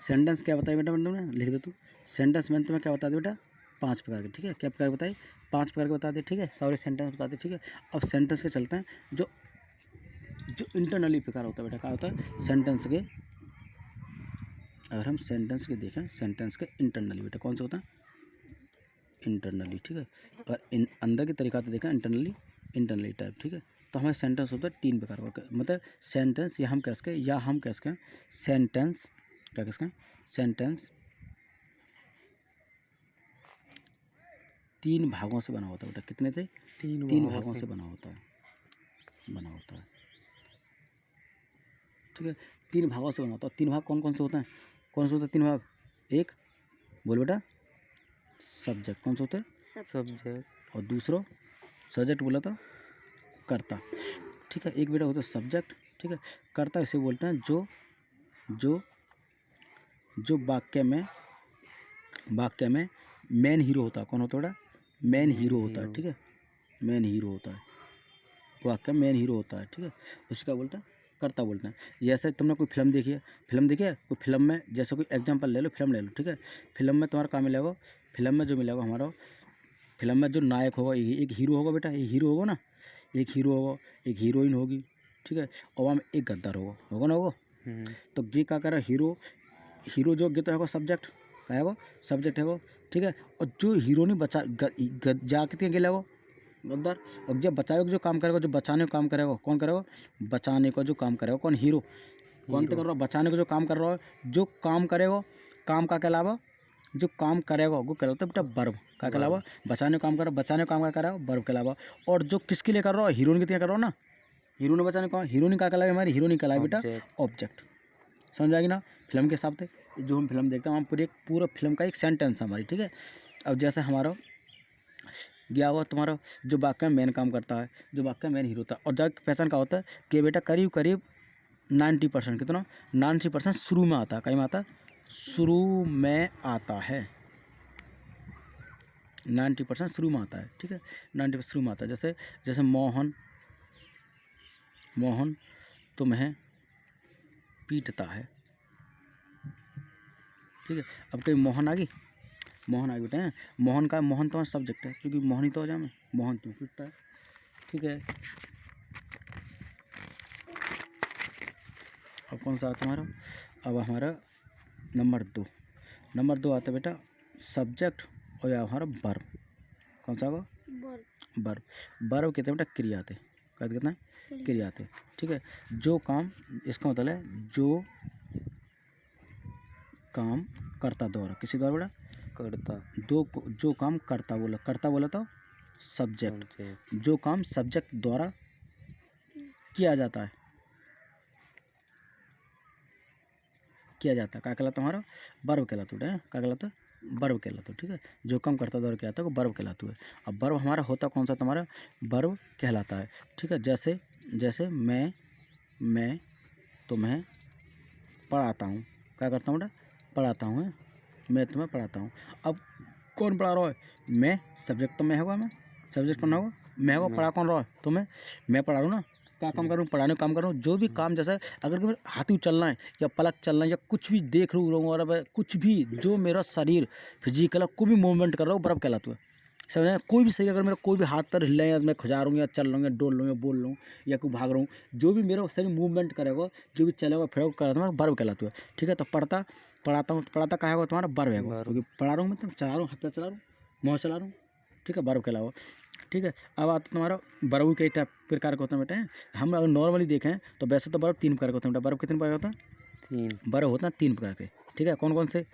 Sentence क्या बताया बेटा, मैंने लिख दे तू। सेंटेंस मैंने तुम्हें क्या बता दिया बेटा, 5 प्रकार के, ठीक है। क्या प्रकार बताए, 5 प्रकार के बता दे, ठीक है। सारे सेंटेंस बता दे, ठीक है। अब सेंटेंस के चलते हैं, जो इंटरनली प्रकार होता है बेटा, क्या होता है सेंटेंस के, अगर हम सेंटेंस के देखें, सेंटेंस के इंटरनली बेटा कौन सा होता है, इंटरनली, ठीक है। और अंदर की तरीका तो देखा इंटरनली टाइप, ठीक है। तो हमारे सेंटेंस होता है 3 प्रकार का, मतलब सेंटेंस या हम कह सकें सेंटेंस, क्या कह सकें सेंटेंस 3 भागों से बना होता है बेटा। कितने थे, 3 भागों से बना होता है, ठीक है। 3 भागों से बना होता है। 3 भाग कौन कौन से होते हैं, 3 भाग, एक बोल बेटा सब्जेक्ट, कौन सा होता है सब्जेक्ट, और दूसरा सब्जेक्ट बोला था कर्ता, ठीक है। एक बेटा होता है सब्जेक्ट, ठीक है। कर्ता इसे बोलते हैं जो वाक्य में मेन हीरो होता है। कौन होता है बेटा, मेन हीरो होता है, ठीक है। मेन हीरो होता है, वाक्य मेन हीरो होता है, ठीक है। उसका बोलते हैं कर्ता बोलते हैं। जैसे तुमने कोई फिल्म देखी है, कोई फिल्म में, जैसे कोई एग्जांपल ले लो, फिल्म ले लो, ठीक है। फिल्म में तुम्हारा क्या मिलेगा, फिल्म में जो मिलेगा हमारा, फिल्म में जो नायक होगा, एक हीरो होगा बेटा, ये हीरो होगा ना, एक हीरो होगा, एक हीरोइन होगी, ठीक है। और वहाँ में एक गद्दार होगा ना, तो ये क्या कर रहा है, हीरो जो गीता होगा सब्जेक्ट, क्या है वो सब्जेक्ट है वो, ठीक है। और जो हीरो ने जाके गेला वो गद्दार, और जब बचावे जो काम करेगा, जो बचाने का काम करेगा, कौन करेगा, बचाने का जो काम करेगा कौन, हीरो। कौन तो कर रहा है, बचाने का जो काम कर रहा है, जो काम करेगा, काम का कहलावा, जो काम करेगा वो कहलाता है बेटा वर्ब, का कहलावा, बचाने का काम कर रहा है, बचाने का काम का करेगा वर्ब कहलावा। और जो किसके लिए कर रहा है, हीरोइन के लिए कर रहा हो ना, हीरो ने बचाने का, हीरोइन का कहलाएगा, हमारी हीरोइन कहलाए बेटा ऑब्जेक्ट। समझ आएगी ना, फिल्म के हिसाब से जो हम फिल्म देखते हैं, हम पूरा फिल्म का एक सेंटेंस हमारी, ठीक है। अब जैसे हमारा गया हुआ तुम्हारा जो वाक्य में मेन काम करता है, जो वाक्य में मेन हीरो होता है, और जब पहचान का होता है कि बेटा करीब 90%, कितना 90% शुरू में आता है, कहीं में आता है, शुरू में आता है, 90% शुरू में आता है, ठीक है। 90% शुरू में आता है। जैसे मोहन तुम्हें पीटता है, ठीक है। अब कोई मोहन आ गई बेटा है, मोहन तुम्हारा सब्जेक्ट है, क्योंकि मोहन ही तो हो जाए, मोहन तुम पीटता है, ठीक है। अब कौन सा आता हमारा, अब हमारा नंबर 2 आता है बेटा सब्जेक्ट, और या हमारा वर्ब, कौन सा होगा वर्ब कहते हैं बेटा क्रिया थे, क्या कहते हैं क्रिया थे, ठीक है। जो काम, इसका मतलब है जो काम करता द्वारा, किसी द्वारा बेटा करता, जो काम करता बोला तो सब्जेक्ट, जो काम सब्जेक्ट द्वारा किया जाता है, क्या कहलाता हमारा वर्ब कहलाता है, क्या कहलाता है वर्ब कहलाता है, ठीक है। जो काम करता द्वारा क्या आता है वो वर्ब कहलाता है। अब वर्ब हमारा होता कौन सा, तुम्हारा वर्ब कहलाता है, ठीक है। जैसे मैं तुम्हें पढ़ाता हूँ, क्या करता हूँ बेटा पढ़ाता हूँ, मैं तुम्हें पढ़ाता हूँ। अब कौन पढ़ा रहा है, मैं, सब्जेक्ट तो मैं होगा, मैं सब्जेक्ट कौन होगा, मैं होगा, पढ़ा कौन रहा है, तो मैं पढ़ा रहा हूँ ना, क्या काम कर रहा हूँ, पढ़ाने का काम कर रहा हूँ। जो भी काम, जैसे अगर मेरा हाथी चलना है, या पलक चलना है, या कुछ भी देख रहा हूँ, और कुछ भी जो मेरा शरीर फिजिकल कोई भी मूवमेंट कर रहा हूँ, वर्ब कहलाता है। समझ में, कोई भी सही, अगर मेरा कोई भी हाथ पैर हिल रहा है, या मैं खुजा रहा हूँ, या चल रहा हूँ, या डोल रहा हूँ, या बोल रहा हूँ, या कोई भाग रहा हूँ, जो भी मेरा शरीर मूवमेंट करेगा, जो भी चलेगा फिरेगा कर तुम्हारा वर्ब कहलाता है, ठीक है। तो पढ़ाता कहा होगा तुम्हारा वर्ब है, क्योंकि पढ़ा रहा हूँ, मतलब चला रहा हूँ, हाथ पैर चला रहा हूँ, मुँह चला रहा हूँ, ठीक है, वर्ब कहलावा, ठीक है। अब आता तुम्हारा वर्ब कई टाइप प्रकार का होता है बेटा। हम अगर नॉर्मली देखें तो वैसे तो वर्ब 3 प्रकार का होता है बेटा। वर्ब कितने प्रकार का होता है, 3 वर्ब होता है 3 प्रकार के, ठीक है। कौन कौन से,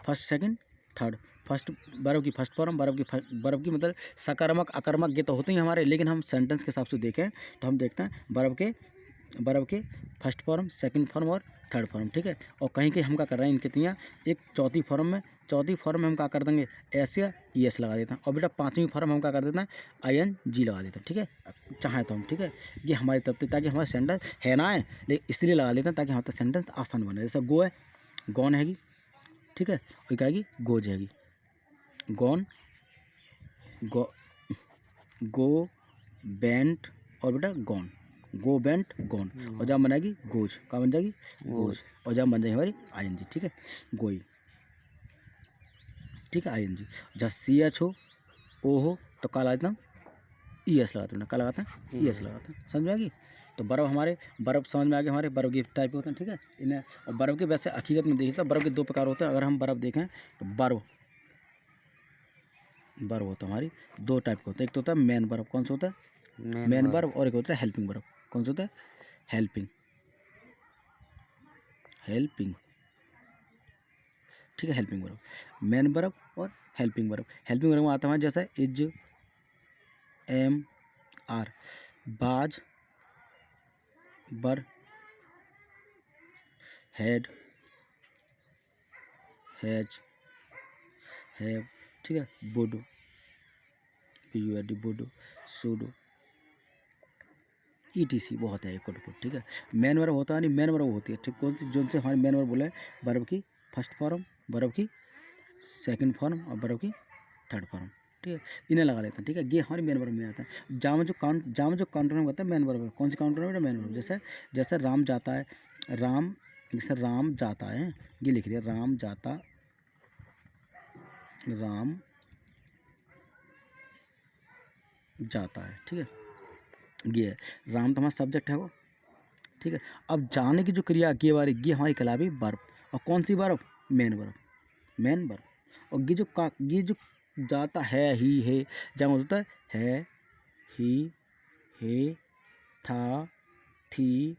first second third. First verb की फर्स्ट फॉर्म, वर्ब की मतलब सकारात्मक आक्रामक ये तो होते ही हमारे, लेकिन हम सेंटेंस के हिसाब से देखें तो हम देखते हैं वर्ब के फर्स्ट फॉर्म, सेकंड फॉर्म और थर्ड फॉर्म, ठीक है। और कहीं हम क्या कर रहे हैं, इनकी तियाँ एक चौथी फॉर्म में हम क्या कर देंगे, एस या ES लगा देते हैं। और बेटा 5वीं फॉर्म हम क्या कर देते हैं, ING लगा देते हैं, ठीक है, चाहे तो हम, ठीक है। ये हमारी तरफ से, ताकि हमारा सेंटेंस है ना है, लेकिन इसलिए लगा लेते हैं ताकि हमारा सेंटेंस आसान बने। जैसे गो है, गॉन हैगी, ठीक है, और क्या आएगी, गोज हैगी, गॉन, गो बेंट, और बेटा गॉन, गो वेंट गॉन। और जहाँ बनेगी गोज, क्या बन जाएगी गोज। और जहाँ बन जाएगी हमारी आईएनजी, ठीक है, गोई, ठीक है, आईएनजी। जहाँ CH हो ओ हो तो क्या लगाते हैं ES लगाते हैं, क्या लगाते हैं ES लगाते हैं, समझ में आ गई। तो बर्फ हमारे, बर्फ समझ में आ गया, हमारे बर्फ के टाइप होते हैं, ठीक है इन्हें। और बर्फ के वैसे हकीकत में देखिए तो बर्फ के 2 प्रकार होते हैं। अगर हम बर्फ देखें तो बर्फ होता है हमारी 2 टाइप के होते हैं। एक तो होता है मेन बर्फ, कौन सा होता है मेन बर्फ, और एक होता है हेल्पिंग बर्फ, कौन सा होता है हेल्पिंग, ठीक है, हेल्पिंग बर्फ, मेन बर्फ और हेल्पिंग बर्फ। हेल्पिंग बर्फ में आता है जैसे इज एम आर, बाज, बर, हेड, हैज, हैव, ठीक है, बुड, BUD बुड, सुड, ETC बहुत है कुट, ठीक है। मेन वर्ब होता है नहीं, मेन वर्ब होती है, ठीक, कौन सी जो से हमारे मेन वर्ब बोले, वर्ब की फर्स्ट फॉर्म, वर्ब की सेकंड फॉर्म और वर्ब की थर्ड फॉर्म, ठीक है, इन्हें लगा लेते हैं, ठीक है। ये हमारे मेन वर्ब में आता है। जाम जो काउंटर में होता है मेन वर्ब, कौन सी काउंटर में मेन वर्ब, जैसे राम जाता है, राम, जैसे राम जाता है, ये लिख दिया राम जाता, राम जाता है, ठीक है, ये है राम तो हमारा सब्जेक्ट है वो, ठीक है। अब जाने की जो क्रिया की बारी ये हमारी कहलावी वर्ब, और कौन सी verb main verb, main verb. और ये जो जाता है ही है, जहाँ होता है ही, हे, था, थी,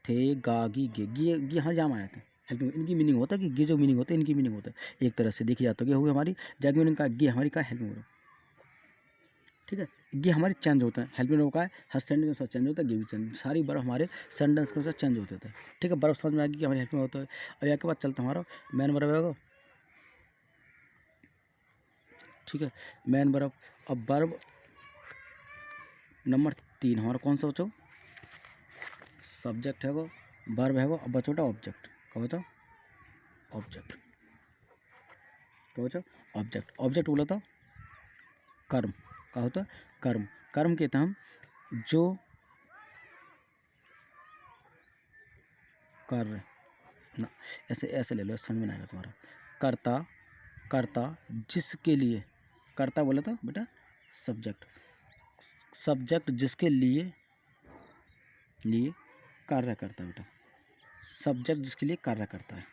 थे, गागी, ये हर जाम आया था हेल्पिंग। इनकी मीनिंग होता है कि ये जो मीनिंग होता है इनकी मीनिंग होता है एक तरह से देखी जाता है। ये हो गई हमारी जैक मीनिंग का, ये हमारी का हेल्पिंग वर्ब, ठीक है। ये हमारे चेंज होता है, हेल्पिंग वर्ब का है हर सेंटेंस के साथ चेंज होता है, ये भी चेंज, सारी बर्फ हमारे सेंटेंस के साथ चेंज होते थे, ठीक है। बर्फ समझ में आ गई कि हमारी हेल्पिंग होता है। और यहाँ के बाद चलता है हमारा मेन वर्ब है, ठीक है, मेन वर्ब। अब वर्ब नंबर 3 हमारा कौन सा बचो, सब्जेक्ट है वो, वर्ब है वो, अब बचोटा ऑब्जेक्ट, क्या बचा ऑब्जेक्ट, क्या बचा ऑब्जेक्ट। ऑब्जेक्ट बोला था कर्म, क्या होता है कर्म। कर्म कहते हैं हम जो कार्य ना, ऐसे ले लो, समझ में आएगा तुम्हारा। कर्ता, कर्ता जिसके लिए, कर्ता बोला था बेटा सब्जेक्ट, सब्जेक्ट जिसके लिए कार्य करता है बेटा, सब्जेक्ट जिसके लिए कार्य करता है,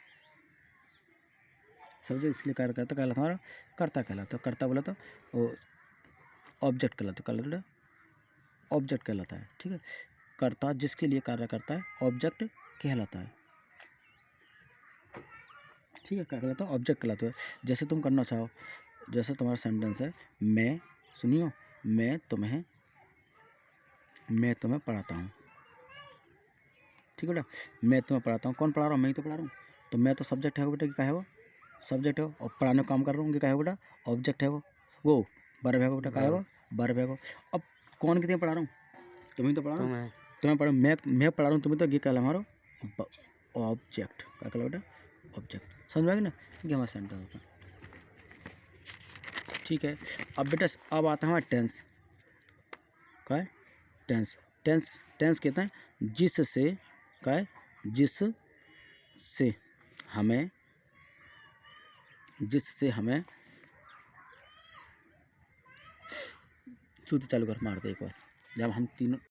सब्जेक्ट जिसके लिए कार्य करता कहलाता हमारा कर्ता कहलाता। कर्ता बोला था वो ऑब्जेक्ट कहलाता बेटा, ऑब्जेक्ट कहलाता है, ठीक है। कर्ता जिसके लिए कार्य करता है ऑब्जेक्ट कहलाता है, ठीक है, क्या कहलाता है ऑब्जेक्ट कहलाता है। जैसे तुम करना चाहो, जैसे तुम्हारा सेंटेंस है, मैं, सुनियो, मैं तुम्हें पढ़ाता हूँ, ठीक है बेटा, मैं तुम्हें पढ़ाता हूँ, कौन पढ़ा रहा हूँ मैं ही तो पढ़ा रहा हूँ। तो मैं तो सब्जेक्ट है वो बेटा, क्या है वो सब्जेक्ट है वो, और पढ़ाने का काम कर रहा हूँ, क्या है बेटा ऑब्जेक्ट है वो वर्ब है वो बेटा, क्या है वो वर्ब है वो। अब कौन कितने पढ़ा रहा हूँ, तुम्हें तो पढ़ा रहा हूँ, तुम्हें पढ़ा, मैं पढ़ा रहा हूँ तुम्हें, तो ये कहला हमारा ऑब्जेक्ट, क्या कहला बेटा ऑब्जेक्ट, समझ में आ गया ना, ये हमारा सेंटेंस होता है, ठीक है। अब बेटा अब आता है हमारा टेंस, क्या है टेंस। टेंस कहते हैं जिससे, क्या है जिससे हमें, सूत्र चालू कर मारते एक बार, जब हम तीनों